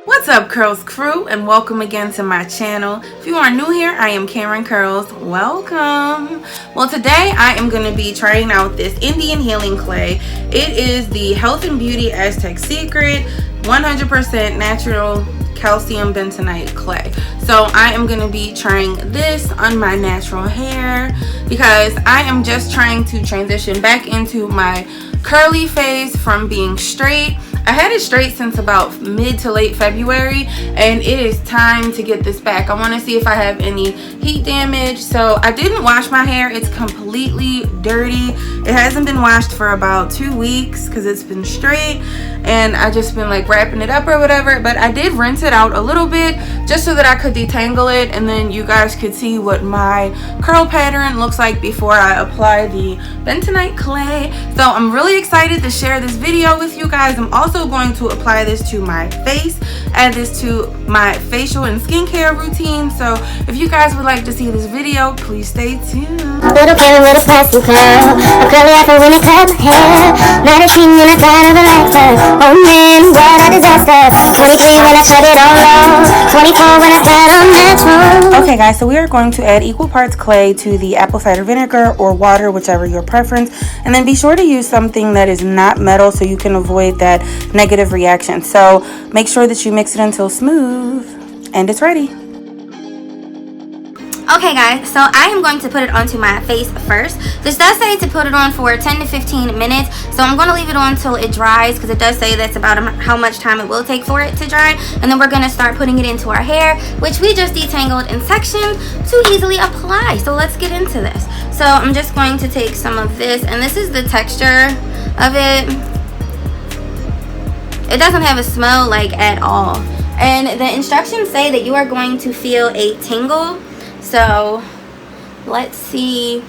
What's up, Curls Crew, and welcome again to my channel. If you are new here, I am Karen Curls. Welcome. Well, today I am going to be trying out this Indian Healing Clay. It is the Health and Beauty Aztec Secret 100% natural calcium bentonite clay. So I am going to be trying this on my natural hair because I am just trying to transition back into my curly phase from being straight. I had it straight since about mid to late February, and it is time to get this back. I want to see if I have any heat damage. So I didn't wash my hair. It's completely dirty. It hasn't been washed for about 2 weeks because it's been straight, and I just been like wrapping it up or whatever. But I did rinse it out a little bit just so that I could detangle it, and then you guys could see what my curl pattern looks like before I apply the bentonite clay. So I'm really excited to share this video with you guys. I'm also going to apply this to my face, add this to my facial and skincare routine. So if you guys would like to see this video, please stay tuned. Little Karen with a plastic curl, a curly afro when I cut my hair. 19 when I got a relaxer. Oh man, what a disaster. 23 when I cut it all off. 24 when I got on natural. Okay guys, so we are going to add equal parts clay to the apple cider vinegar or water, whichever your preference, and then be sure to use something that is not metal so you can avoid that negative reaction. So make sure that you mix it until smooth, and it's ready. Okay guys, so I am going to put it onto my face first. This does say to put it on for 10 to 15 minutes, so I'm going to leave it on until it dries because it does say that's about how much time it will take for it to dry. And then we're going to start putting it into our hair, which we just detangled in sections to easily apply. So let's get into this. So I'm just going to take some of this, and this is the texture of it. It doesn't have a smell like at all, and the instructions say that you are going to feel a tingle. So let's see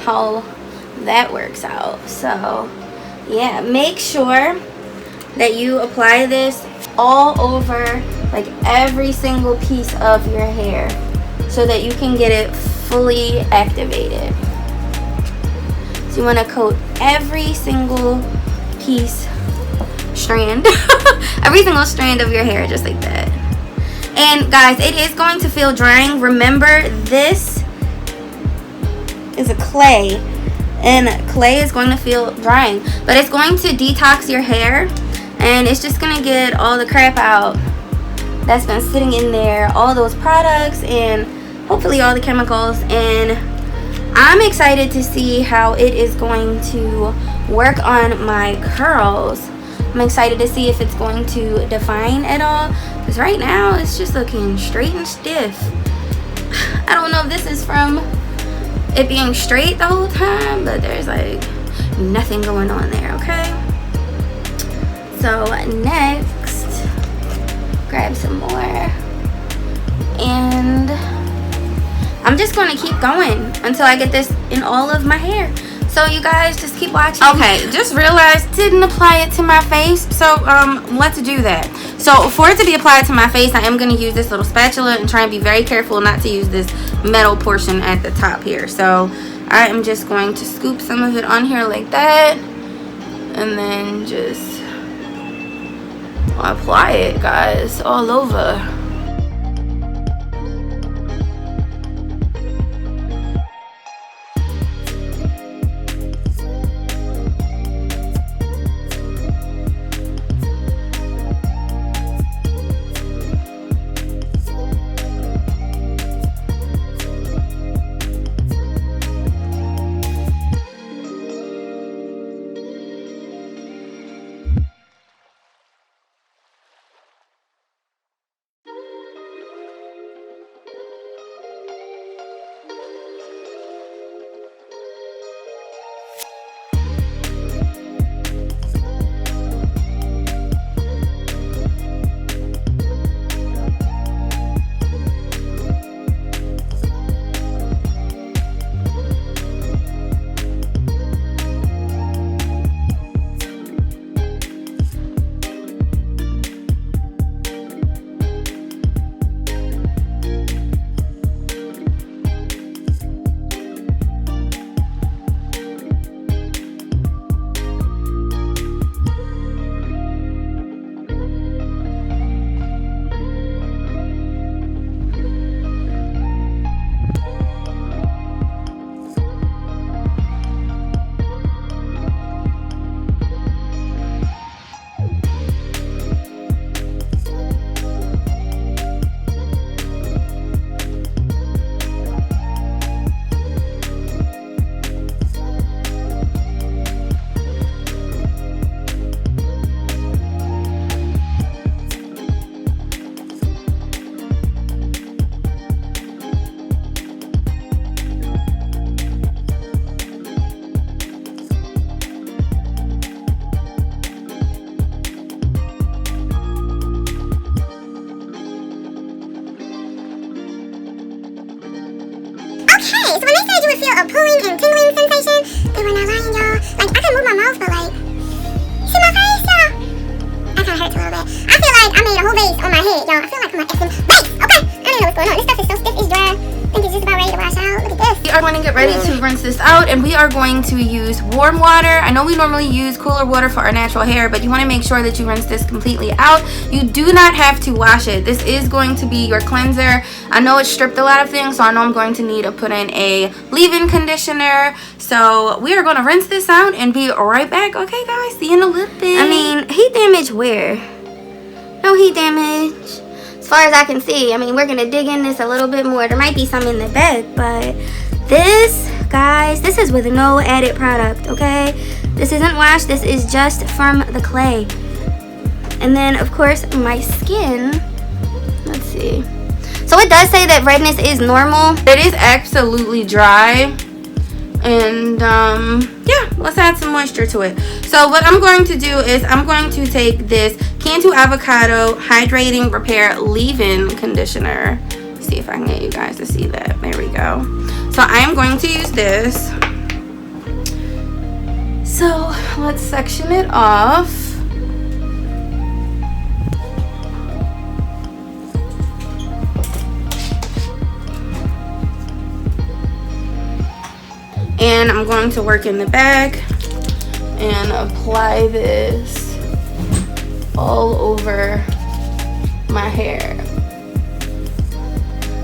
how that works out. So yeah, make sure that you apply this all over, like every single piece of your hair, so that you can get it fully activated. So you want to coat every single piece, strand every single strand of your hair, just like that. And guys, it is going to feel drying. Remember, this is a clay, and clay is going to feel drying, but it's going to detox your hair, and it's just going to get all the crap out that's been sitting in there, all those products and hopefully all the chemicals. And I'm excited to see how it is going to work on my curls. I'm excited to see if it's going to define at all, because right now it's just looking straight and stiff. I don't know if this is from it being straight the whole time, but there's like nothing going on there. Okay, so next, grab some more, and I'm just going to keep going until I get this in all of my hair. So you guys just keep watching. Okay, just realized didn't apply it to my face, so let's do that. So for it to be applied to my face, I am going to use this little spatula and try and be very careful not to use this metal portion at the top here. So I am just going to scoop some of it on here like that, and then just apply it, guys, all over. can't move my mouth, but like, see my face, y'all? That kind of hurts a little bit. I feel like I made a whole vase on my head, y'all. I feel like I'm an effing vase, okay? I don't even know what's going on. This stuff is so stiff, it's dry. I think it's just about ready to wash out. Look at this. We are going to get ready to rinse this out, and we are going to use warm water. I know we normally use cooler water for our natural hair, but you want to make sure that you rinse this completely out. You do not have to wash it. This is going to be your cleanser. I know it stripped a lot of things, so I know I'm going to need to put in a leave-in conditioner. So we are going to rinse this out and be right back. Okay, guys, see you in a little bit. I mean, heat damage where? No heat damage. As far as I can see, I mean, we're gonna dig in this a little bit more. There might be some in the bed, but this, guys, this is with no added product, okay? This isn't washed, this is just from the clay. And then, of course, my skin, let's see. So it does say that redness is normal. It is absolutely dry. And yeah, let's add some moisture to it. So what I'm going to do is I'm going to take this Cantu Avocado Hydrating Repair leave-in conditioner. See if I can get you guys to see that. There we go. So I am going to use this. So let's section it off. And I'm going to work in the back and apply this all over my hair.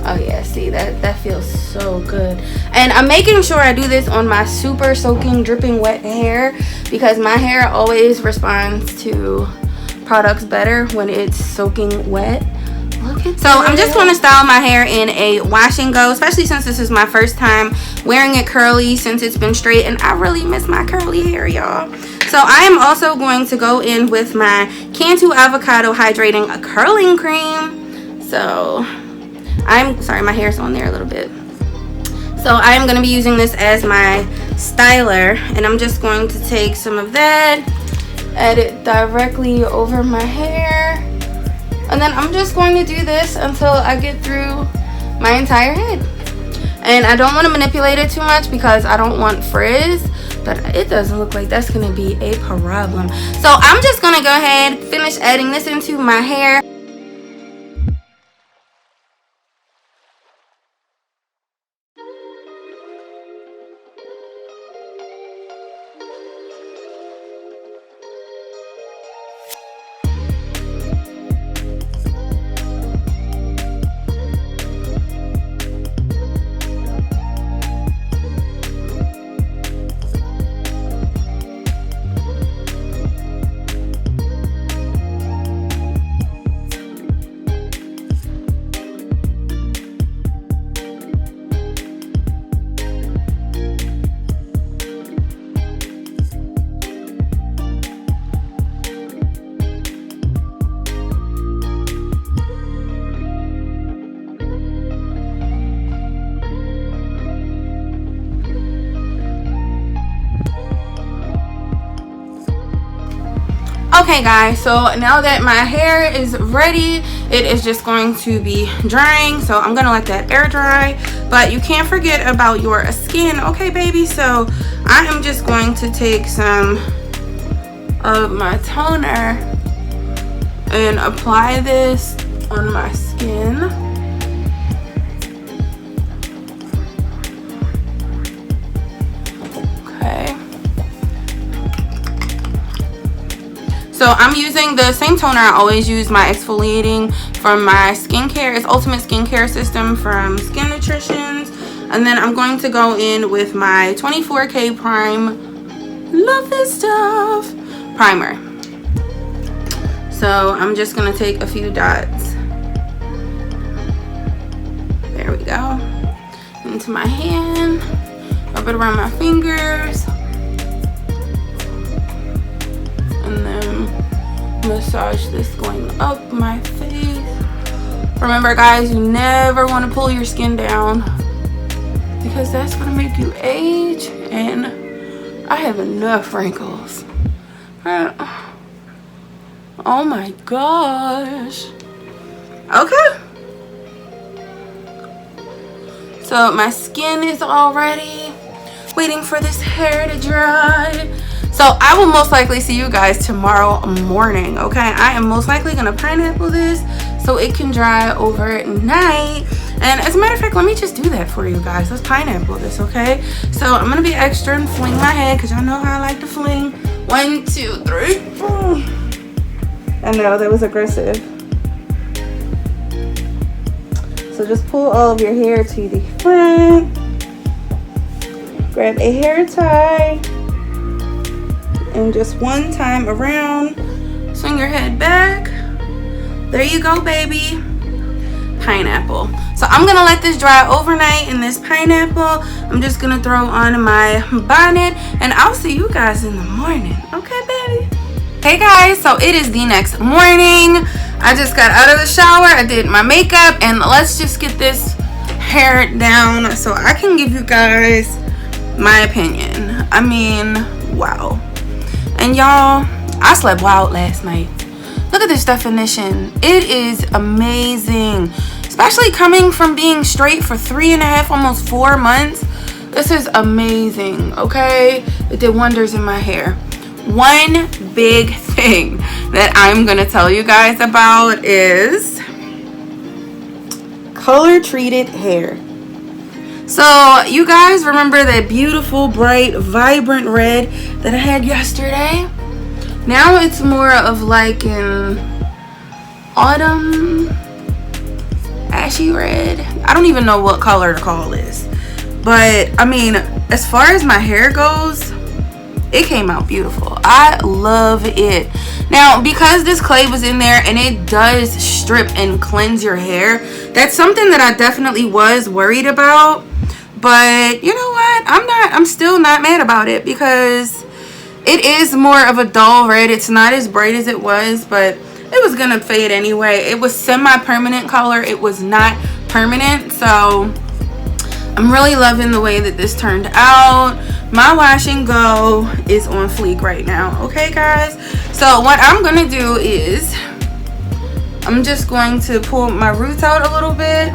Oh yeah, see, that feels so good. And I'm making sure I do this on my super soaking, dripping wet hair, because my hair always responds to products better when it's soaking wet. So I'm just going to style my hair in a wash and go, especially since this is my first time wearing it curly since it's been straight, and I really miss my curly hair, y'all. So I am also going to go in with my Cantu Avocado Hydrating Curling Cream. So I'm sorry, my hair's on there a little bit. So I'm going to be using this as my styler, and I'm just going to take some of that, add it directly over my hair. And then I'm just going to do this until I get through my entire head. And I don't want to manipulate it too much because I don't want frizz, but it doesn't look like that's going to be a problem. So I'm just going to go ahead, finish adding this into my hair. Okay guys, so now that my hair is ready, it is just going to be drying. So I'm gonna let that air dry, but you can't forget about your skin, okay baby? So I am just going to take some of my toner and apply this on my skin. Okay. So I'm using the same toner I always use, my exfoliating from my skincare. It's Ultimate Skincare System from Skin Nutritions. And then I'm going to go in with my 24K Prime, love this stuff, primer. So I'm just going to take a few dots. There we go. Into my hand, rub it around my fingers. And then massage this going up my face. Remember guys, you never want to pull your skin down because that's going to make you age, and I have enough wrinkles. Oh my gosh. Okay. So my skin is all ready. waiting for this hair to dry. So I will most likely see you guys tomorrow morning, okay? I am most likely gonna pineapple this so it can dry overnight. And as a matter of fact, let me just do that for you guys. Let's pineapple this, okay? So I'm gonna be extra and fling my head because y'all know how I like to fling. 1, 2, 3. I know that was aggressive. So just pull all of your hair to the front. Grab a hair tie. And just one time around. Swing your head back. There you go, baby. Pineapple. So I'm gonna let this dry overnight in this pineapple. I'm just gonna throw on my bonnet and I'll see you guys in the morning. Okay, baby? Hey guys, so it is the next morning. I just got out of the shower. I did my makeup and let's just get this hair down so I can give you guys my opinion. I mean, wow. And y'all, I slept wild last night. Look at this definition. It is amazing. Especially coming from being straight for 3.5, almost 4 months. This is amazing, okay? It did wonders in my hair. One big thing that I'm gonna tell you guys about is color treated hair. So you guys remember that beautiful, bright, vibrant red that I had yesterday? Now it's more of like an autumn ashy red. I don't even know what color to call this. But I mean, as far as my hair goes, it came out beautiful. I love it. Now, because this clay was in there and it does strip and cleanse your hair, that's something that I definitely was worried about. But you know what? I'm still not mad about it because it is more of a dull red. It's not as bright as it was, but it was gonna fade anyway. It was semi-permanent color. It was not permanent. So I'm really loving the way that this turned out. My wash and go is on fleek right now. Okay, guys? So what I'm gonna do is I'm just going to pull my roots out a little bit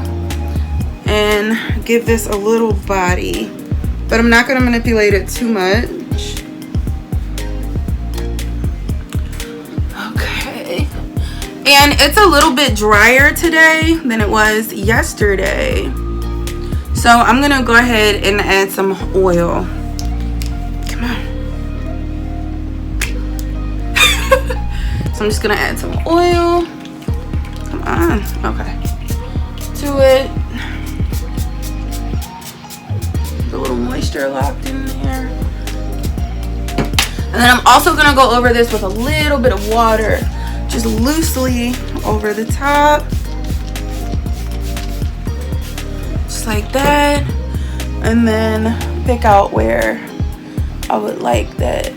and give this a little body. But I'm not gonna manipulate it too much. Okay. And it's a little bit drier today than it was yesterday. So I'm gonna go ahead and add some oil. Come on. So I'm just gonna add some oil. Come on. Okay. To it. A little moisture locked in there. And then I'm also gonna go over this with a little bit of water, just loosely over the top. Just like that. And then pick out where I would like that.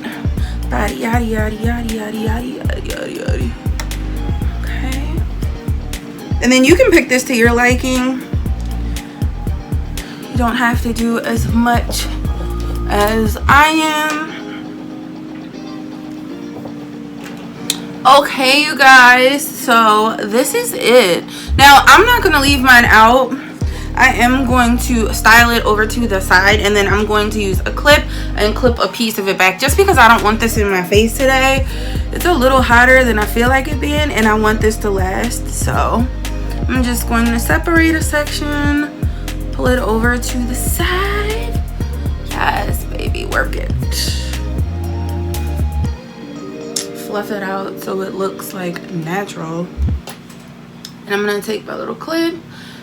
Yada yada yada yada yada yada yada yada. Okay. And then you can pick this to your liking. You don't have to do as much as I am. Okay, you guys, so this is it. Now, I'm not going to leave mine out. I am going to style it over to the side, and then I'm going to use a clip and clip a piece of it back just because I don't want this in my face today. It's a little hotter than I feel like it being, and I want this to last. So I'm just going to separate a section, pull it over to the side. Yes, baby, work it. Fluff it out so it looks like natural. And I'm going to take my little clip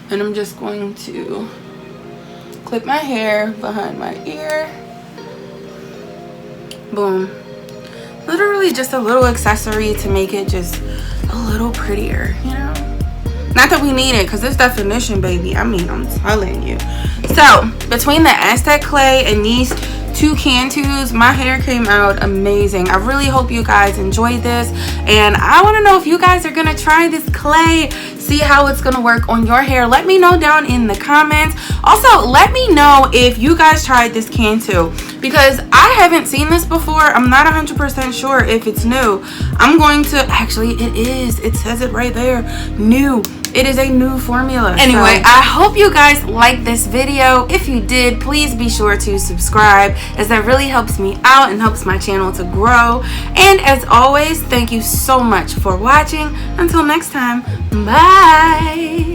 and I'm just going to clip my hair behind my ear. Boom. Literally just a little accessory to make it just a little prettier, you know? Not that we need it, because this definition, baby, I mean, I'm telling you. So, between the Aztec Clay and these two Cantus, my hair came out amazing. I really hope you guys enjoyed this. And I want to know if you guys are going to try this clay, see how it's going to work on your hair. Let me know down in the comments. Also, let me know if you guys tried this Cantu, because I haven't seen this before. I'm not 100% sure if it's new. I'm going to, actually it is, it says it right there, new. it is a new formula. Anyway, I hope you guys liked this video. If you did, please be sure to subscribe, as that really helps me out and helps my channel to grow. And as always, thank you so much for watching. Until next time, bye.